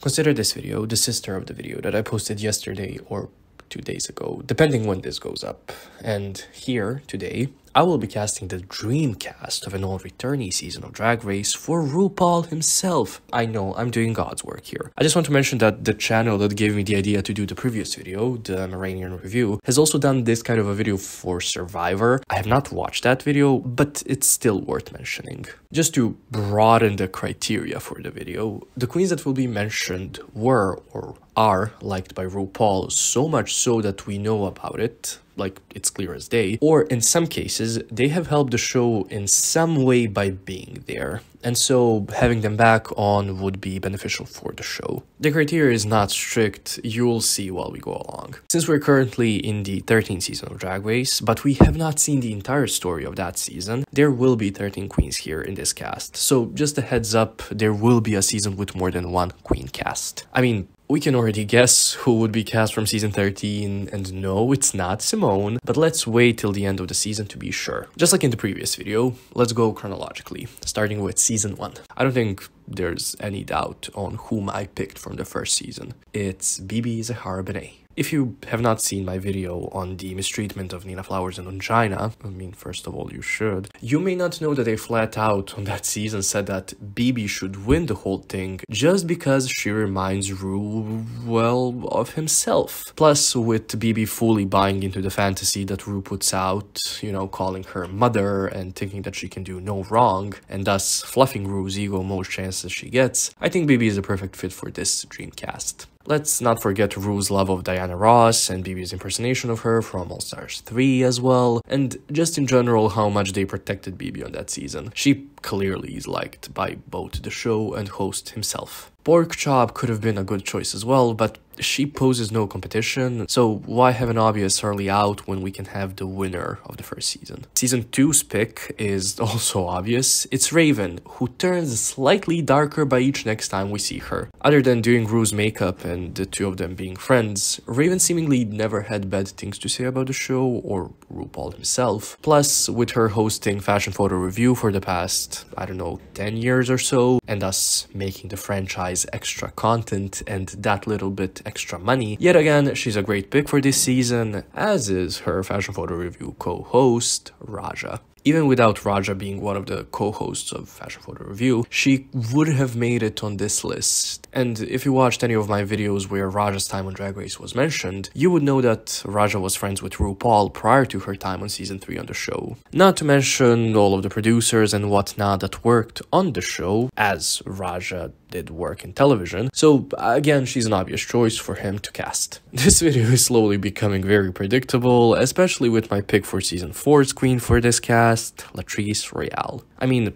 Consider this video the sister of the video that I posted yesterday or 2 days ago, depending when this goes up. And here, today, I will be casting the dream cast of an all returnee season of Drag Race for RuPaul himself. I know, I'm doing God's work here. I just want to mention that the channel that gave me the idea to do the previous video, the Maranian review, has also done this kind of a video for Survivor. I have not watched that video, but it's still worth mentioning. Just to broaden the criteria for the video, the queens that will be mentioned were or are liked by RuPaul, so much so that we know about it, like it's clear as day, or in some cases, they have helped the show in some way by being there, and so having them back on would be beneficial for the show. The criteria is not strict, you'll see while we go along. Since we're currently in the 13th season of Drag Race, but we have not seen the entire story of that season, there will be 13 queens here in this cast, so just a heads up, there will be a season with more than one queen cast. I mean, we can already guess who would be cast from season 13, and no, it's not Simone, but let's wait till the end of the season to be sure. Just like in the previous video, let's go chronologically, starting with season 1. I don't think there's any doubt on whom I picked from the first season. It's BeBe Zahara Benet. If you have not seen my video on the mistreatment of Nina Flowers and Ongina, I mean, first of all, you should, you may not know that I flat out on that season said that BeBe should win the whole thing just because she reminds Ru, well, of himself. Plus, with BeBe fully buying into the fantasy that Ru puts out, you know, calling her mother and thinking that she can do no wrong, and thus fluffing Ru's ego most chances she gets, I think BeBe is a perfect fit for this dream cast. Let's not forget Ru's love of Diana Ross and BeBe's impersonation of her from All Stars 3 as well, and just in general how much they protected BeBe on that season. She clearly is liked by both the show and host himself. Pork Chop could have been a good choice as well, but she poses no competition, so why have an obvious early out when we can have the winner of the first season? Season 2's pick is also obvious. It's Raven, who turns slightly darker by each next time we see her. Other than doing Ru's makeup and the two of them being friends, Raven seemingly never had bad things to say about the show or RuPaul himself. Plus, with her hosting Fashion Photo Review for the past, I don't know, 10 years or so, and thus making the franchise extra content and that little bit extra money, yet again, she's a great pick for this season, as is her Fashion Photo Review co-host, Raja. Even without Raja being one of the co-hosts of Fashion Photo Review, she would have made it on this list. And if you watched any of my videos where Raja's time on Drag Race was mentioned, you would know that Raja was friends with RuPaul prior to her time on season 3 on the show. Not to mention all of the producers and whatnot that worked on the show, as Raja did work in television, so again, she's an obvious choice for him to cast. This video is slowly becoming very predictable, especially with my pick for season 4's queen for this cast, Latrice Royale. I mean,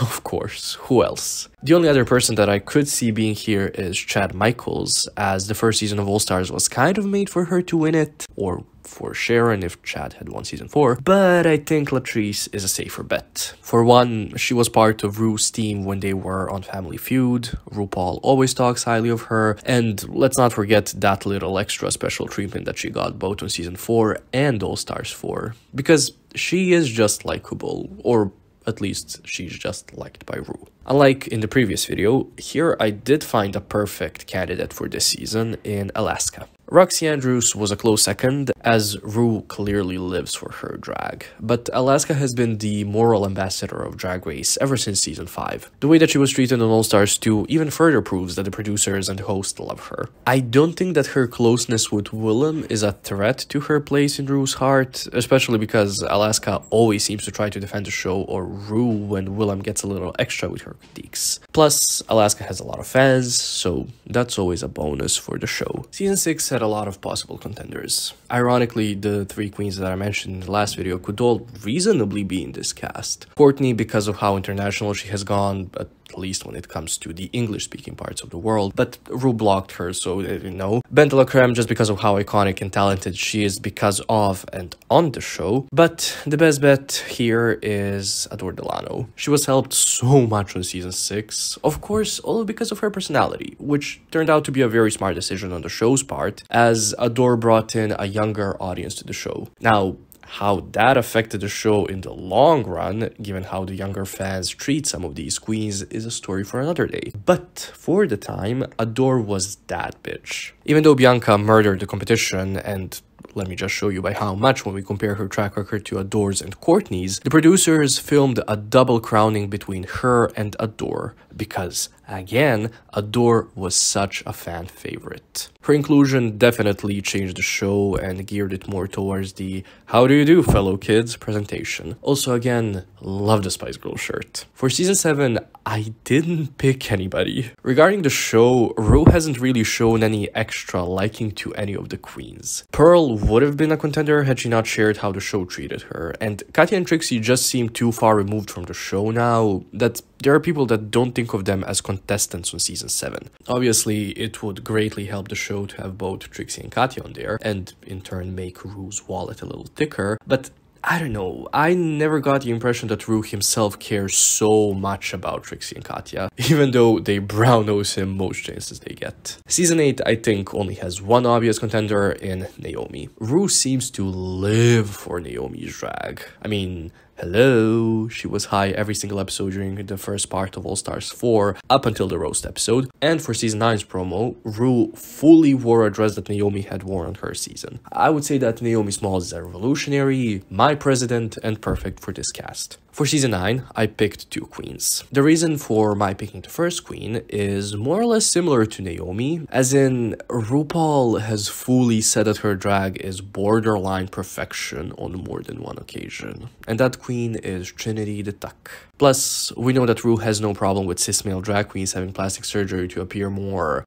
of course, who else? The only other person that I could see being here is Chad Michaels, as the first season of All Stars was kind of made for her to win it, or for Sharon if Chad had won season 4, but I think Latrice is a safer bet. For one, she was part of Ru's team when they were on Family Feud, RuPaul always talks highly of her, and let's not forget that little extra special treatment that she got both on season 4 and All Stars 4, because she is just likable, or at least she's just liked by Ru. Unlike in the previous video, here I did find a perfect candidate for this season in Alaska. Roxy Andrews was a close second, as Ru clearly lives for her drag, but Alaska has been the moral ambassador of Drag Race ever since season 5. The way that she was treated on All Stars 2 even further proves that the producers and the host love her. I don't think that her closeness with Willem is a threat to her place in Ru's heart, especially because Alaska always seems to try to defend the show or Ru when Willem gets a little extra with her critiques. Plus, Alaska has a lot of fans, so that's always a bonus for the show. Season 6 had a lot of possible contenders. Ironically, the 3 queens that I mentioned in the last video could all reasonably be in this cast. Courtney, because of how international she has gone, at least when it comes to the English-speaking parts of the world, but Ru blocked her, so you know. Ben de la Creme, just because of how iconic and talented she is because of and on the show, but the best bet here is Adore Delano. She was helped so much on season 6, of course, all because of her personality, which turned out to be a very smart decision on the show's part, as Adore brought in a younger audience to the show. Now, How that affected the show in the long run, given how the younger fans treat some of these queens, is a story for another day. But for the time, Adore was that bitch. Even though Bianca murdered the competition, and let me just show you by how much when we compare her track record to Adore's and Courtney's, the producers filmed a double crowning between her and Adore because, again, Adore was such a fan favorite. Her inclusion definitely changed the show and geared it more towards the "how do you do, fellow kids" presentation. Also, again, love the Spice Girls shirt. For season 7, I didn't pick anybody. Regarding the show, Rue hasn't really shown any extra liking to any of the queens. Pearl would have been a contender had she not shared how the show treated her, and Katya and Trixie just seem too far removed from the show now that there are people that don't think of them as contestants on season 7. Obviously, it would greatly help the show to have both Trixie and Katya on there, and in turn make Rue's wallet a little thicker, but I don't know, I never got the impression that Rue himself cares so much about Trixie and Katya, even though they brown-nose him most chances they get. Season 8, I think, only has one obvious contender in Naomi. Rue seems to live for Naomi's drag. I mean, hello, she was high every single episode during the first part of All Stars 4 up until the roast episode, and for season 9's promo, Rue fully wore a dress that Naomi had worn on her season. I would say that Naomi Smalls is a revolutionary, my president, and perfect for this cast. For season 9, I picked 2 queens. The reason for my picking the first queen is more or less similar to Naomi, as in RuPaul has fully said that her drag is borderline perfection on more than one occasion. And that queen is Trinity the Tuck. Plus, we know that Rue has no problem with cis male drag queens having plastic surgery to appear more,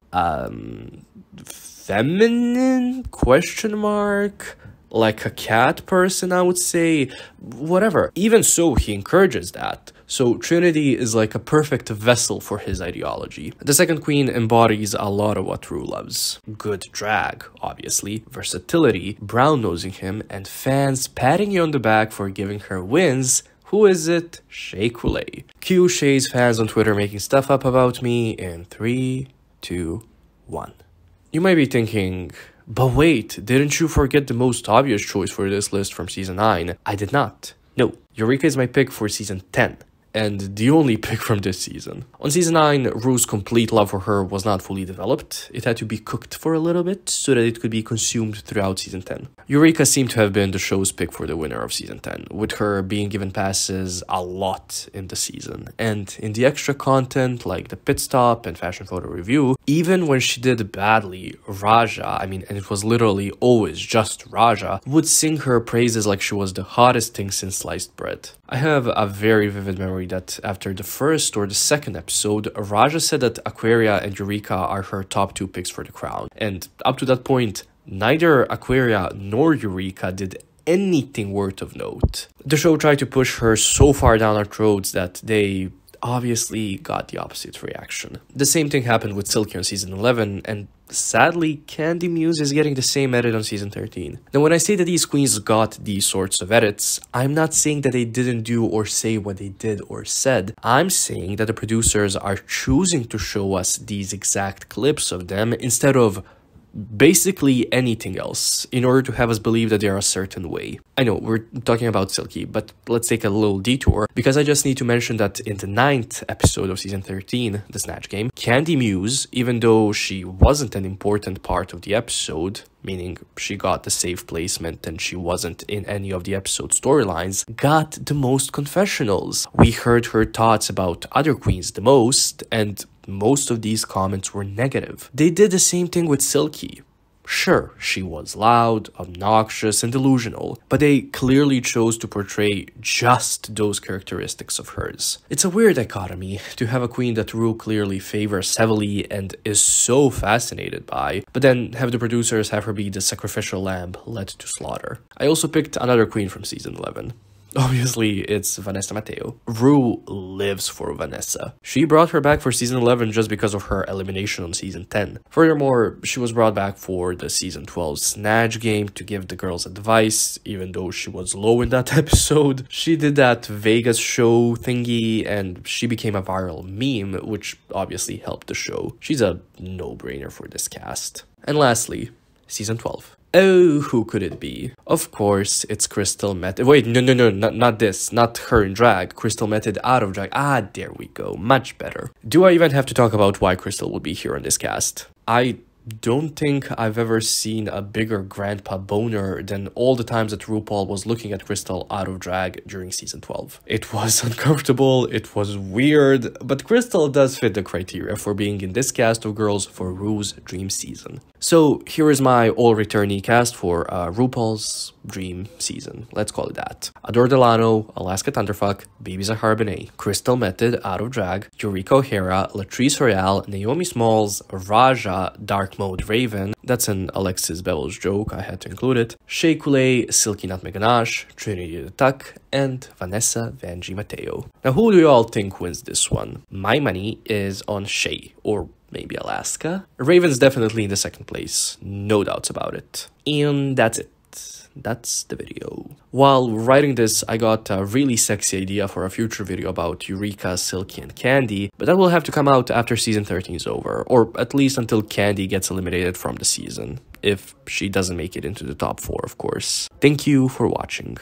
feminine? Question mark? Like a cat person, I would say. Whatever. Even so, he encourages that. So Trinity is like a perfect vessel for his ideology. The second queen embodies a lot of what Rue loves. Good drag, obviously, versatility, brown-nosing him, and fans patting you on the back for giving her wins. Who is it? Shea Coulee. Cue Shea's fans on Twitter making stuff up about me in 3, 2, 1. You might be thinking, but wait, didn't you forget the most obvious choice for this list from season 9? I did not. No, Eureka is my pick for season 10. And the only pick from this season. On season 9, Rue's complete love for her was not fully developed. It had to be cooked for a little bit so that it could be consumed throughout season 10. Eureka seemed to have been the show's pick for the winner of season 10, with her being given passes a lot in the season. And in the extra content like the pit stop and fashion photo review, even when she did badly, Raja, and it was literally always just Raja, would sing her praises like she was the hottest thing since sliced bread. I have a very vivid memory that after the first or the second episode, Raja said that Aquaria and Eureka are her top 2 picks for the crown. And up to that point, neither Aquaria nor Eureka did anything worth of note. The show tried to push her so far down our throats that they obviously got the opposite reaction. The same thing happened with Silky on season 11, and sadly, Candy Muse is getting the same edit on season 13. Now, when I say that these queens got these sorts of edits, I'm not saying that they didn't do or say what they did or said. I'm saying that the producers are choosing to show us these exact clips of them instead of basically anything else in order to have us believe that they're a certain way. I know we're talking about Silky, but let's take a little detour because I just need to mention that in the 9th episode of season 13, the Snatch Game, Candy Muse, even though she wasn't an important part of the episode, meaning she got the safe placement and she wasn't in any of the episode storylines, got the most confessionals. We heard her thoughts about other queens the most, and most of these comments were negative. They did the same thing with Silky. Sure, she was loud, obnoxious, and delusional, but they clearly chose to portray just those characteristics of hers. It's a weird dichotomy to have a queen that Rue clearly favors heavily and is so fascinated by, but then have the producers have her be the sacrificial lamb led to slaughter. I also picked another queen from season 11. Obviously, it's Vanessa Matteo. Rue lives for Vanessa. She brought her back for season 11 just because of her elimination on season 10. Furthermore, she was brought back for the season 12 Snatch Game to give the girls advice, even though she was low in that episode. She did that Vegas show thingy, and she became a viral meme, which obviously helped the show. She's a no-brainer for this cast. And lastly, season 12. Oh, who could it be? Of course, it's Crystal Method. Wait, no, not this. Not her in drag. Crystal Method out of drag. Ah, there we go. Much better. Do I even have to talk about why Crystal would be here on this cast? I don't think I've ever seen a bigger grandpa boner than all the times that RuPaul was looking at Crystal out of drag during season 12. It was uncomfortable, it was weird, but Crystal does fit the criteria for being in this cast of girls for Ru's dream season. So here is my all returnee cast for RuPaul's dream season. Let's call it that. Adore Delano, Alaska Thunderfuck, Baby Zahara Benet, Crystal Method out of drag, Eureka O'Hara, Latrice Royale, Naomi Smalls, Raja, Dark Mode Raven, that's an Alexis Bevels joke, I had to include it, Shea Coulee, Silky Nutmeg Ganache, Trinity the Tuck, and Vanessa Vanjie Mateo. Now who do you all think wins this one? My money is on Shea, or maybe Alaska. Raven's definitely in the second place, no doubts about it. And that's it. That's the video. While writing this, I got a really sexy idea for a future video about Eureka, Silky, and Candy, but that will have to come out after season 13 is over, or at least until Candy gets eliminated from the season, if she doesn't make it into the top 4, of course. Thank you for watching.